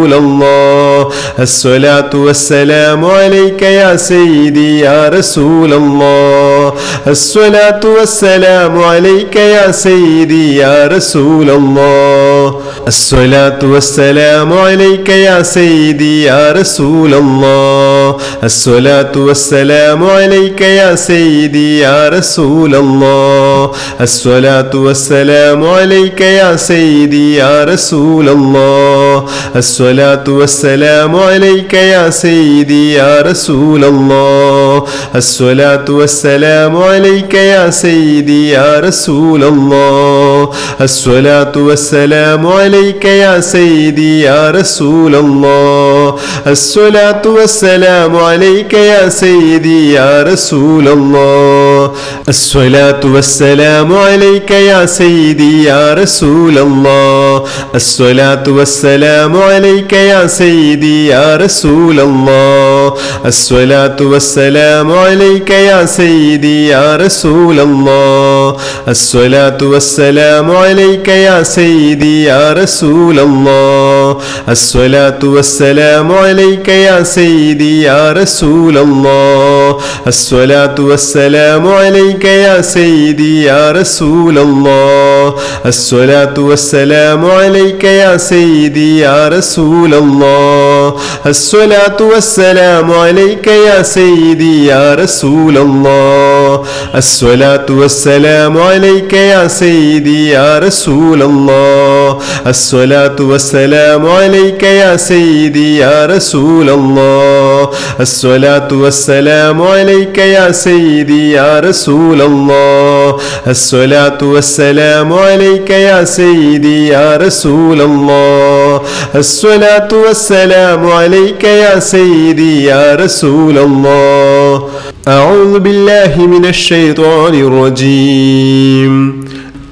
رسول الله الصلاة والسلام عليك يا سيدي يا رسول الله الصلاة والسلام عليك يا سيدي يا رسول الله الصلاة والسلام عليك يا سيدي يا رسول الله الصلاة والسلام عليك يا سيدي يا رسول الله الصلاة والسلام عليك يا سيدي يا رسول الله الصلاة والسلام عليك يا سيدي يا رسول الله الصلاة والسلام عليك يا سيدي يا رسول الله الصلاة والسلام عليك يا سيدي يا رسول الله الصلاة والسلام عليك يا سيدي يا رسول الله الصلاة والسلام عليك يا سيدي يا رسول الله الصلاة والسلام عليك يا سيدي يا رسول الله الصلاة والسلام عليك يا سيدي يا رسول الله الصلاة والسلام عليك يا سيدي يا رسول الله الصلاة والسلام عليك يا سيدي يا رسول الله الصلاة والسلام عليك يا سيدي يا رسول الله الصلاة والسلام عليك يا سيدي يا رسول الله الصلاة والسلام عليك يا سيدي يا رسول الله الصلاة والسلام عليك يا سيدي يا رسول الله الصلاة والسلام عليك يا سيدي يا رسول الله الصلاة والسلام عليك يا سيدي يا رسول الله الصلاة والسلام عليك يا سيدي يا رسول الله الصلاة والسلام عليك يا سيدي يا رسول الله أعوذ بالله من الشيطان الرجيم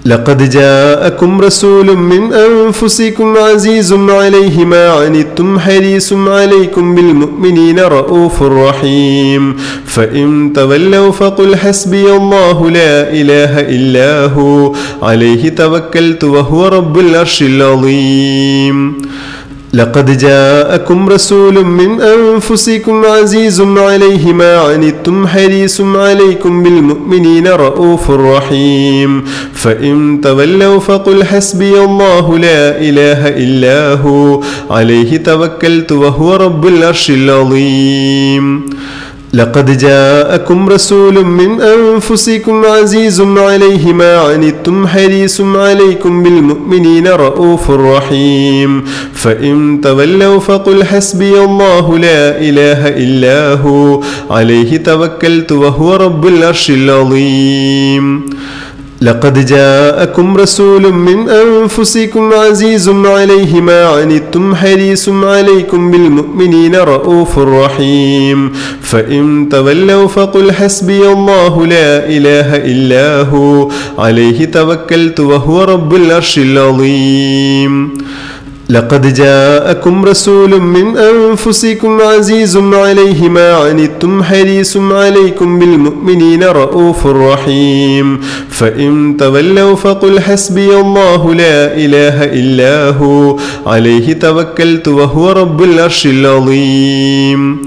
لقد جاءكم رسول من أنفسكم عزيز عليه ما عنتم حريص عليكم بالمؤمنين رؤوف رحيم فإن تولوا فقل حسبي الله لا إله إلا هو عليه توكلت وهو رب العرش العظيم لقد جاءكم رسول من أنفسكم عزيز عليه ما عنتم حريص عليكم بالمؤمنين رؤوف رحيم فإن تولوا فقل حسبي الله لا إله إلا هو عليه توكلت وهو رب العرش العظيم لقد جاءكم رسول من أنفسكم عزيز عليه ما عنتم حريص عليكم بالمؤمنين رؤوف رحيم فإن تولوا فقل حسبي الله لا إله إلا هو عليه توكلت وهو رب العرش العظيم لقد جاءكم رسول من أنفسكم عزيز عليه ما عنتم حريص عليكم بالمؤمنين رؤوف رحيم فإن تولوا فقل حسبي الله لا إله إلا هو عليه توكلت وهو رب العرش العظيم لقد جاءكم رسول من أنفسكم عزيز عليه ما عنتم حريص عليكم بالمؤمنين رؤوف رحيم فإن تولوا فقل حسبي الله لا إله إلا هو عليه توكلت وهو رب العرش العظيم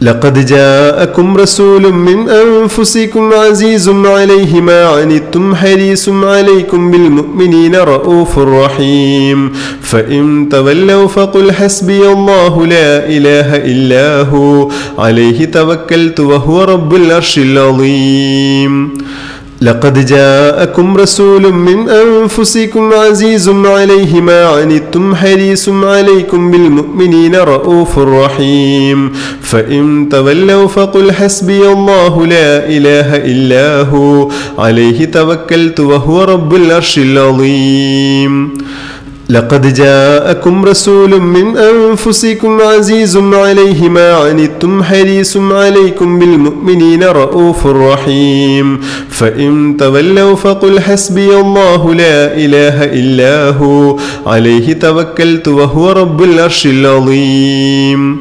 لقد جاءكم رسول من أنفسكم عزيز عليه ما عنتم حريص عليكم بالمؤمنين رؤوف رحيم فإن تولوا فقل حسبي الله لا إله إلا هو عليه توكلت وهو رب العرش العظيم لقد جاءكم رسول من أنفسكم عزيز عليه ما عنتم حريص عليكم بالمؤمنين رؤوف رحيم فإن تولوا فقل حسبي الله لا إله إلا هو عليه توكلت وهو رب العرش العظيم لقد جاءكم رسول من أنفسكم عزيز عليه ما عنتم حريص عليكم بالمؤمنين رؤوف رحيم فإن تولوا فقل حسبي الله لا إله إلا هو عليه توكلت وهو رب العرش العظيم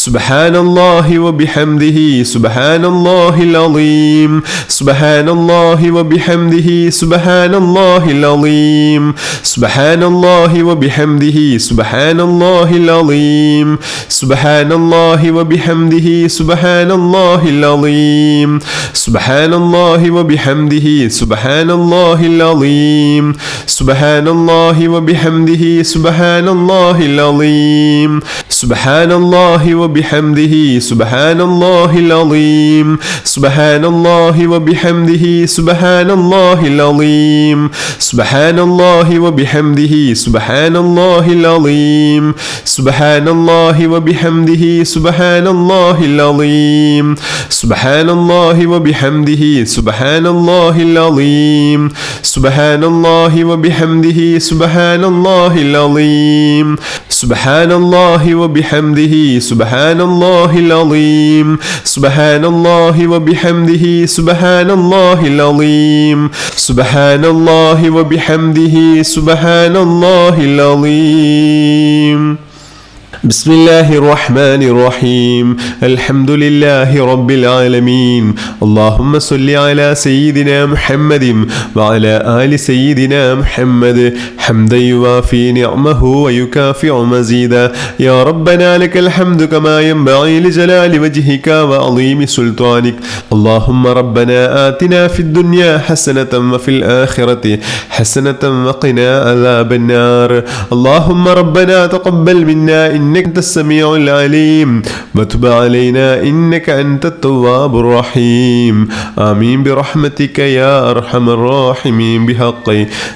سبحان الله وبحمده سبحان الله العظيم سبحان الله وبحمده سبحان الله العظيم سبحان الله وبحمده سبحان الله العظيم سبحان الله وبحمده سبحان الله العظيم سبحان الله وبحمده سبحان الله العظيم سبحان الله وبحمده سبحان الله العظيم سبحان الله وبحمده سبحان الله العظيم سبحان الله وبحمده سبحان الله العظيم سبحان الله وبحمده سبحان الله العظيم سبحان الله وبحمده سبحان الله العظيم سبحان الله وبحمده سبحان الله العظيم سبحان الله وبحمده سبحان الله العظيم سبحان الله وبحمده سبحان الله العظيم سبحان الله وبحمده سبحان الله العظيم سبحان الله وبحمده سبحان الله العظيم بسم الله الرحمن الرحيم الحمد لله رب العالمين اللهم صل على سيدنا محمد وعلى آل سيدنا محمد حمدا يوافي نعمه ويكافئ مزيدا يا ربنا لك الحمد كما ينبغي لجلال وجهك وعظيم سلطانك اللهم ربنا آتنا في الدنيا حسنة وفي الآخرة حسنة وقنا عذاب النار اللهم ربنا تقبل منا إنك أنت السميع العليم وتب علينا إنك أنت التواب الرحيم آمين برحمتك يا أرحم الراحمين بحق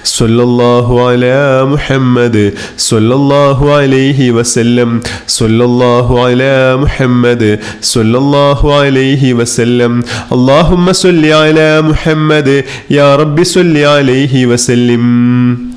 صلى الله على محمد صلى الله عليه وسلم صلى الله على محمد صلى الله عليه وسلم اللهم صل على محمد يا رب صل عليه وسلم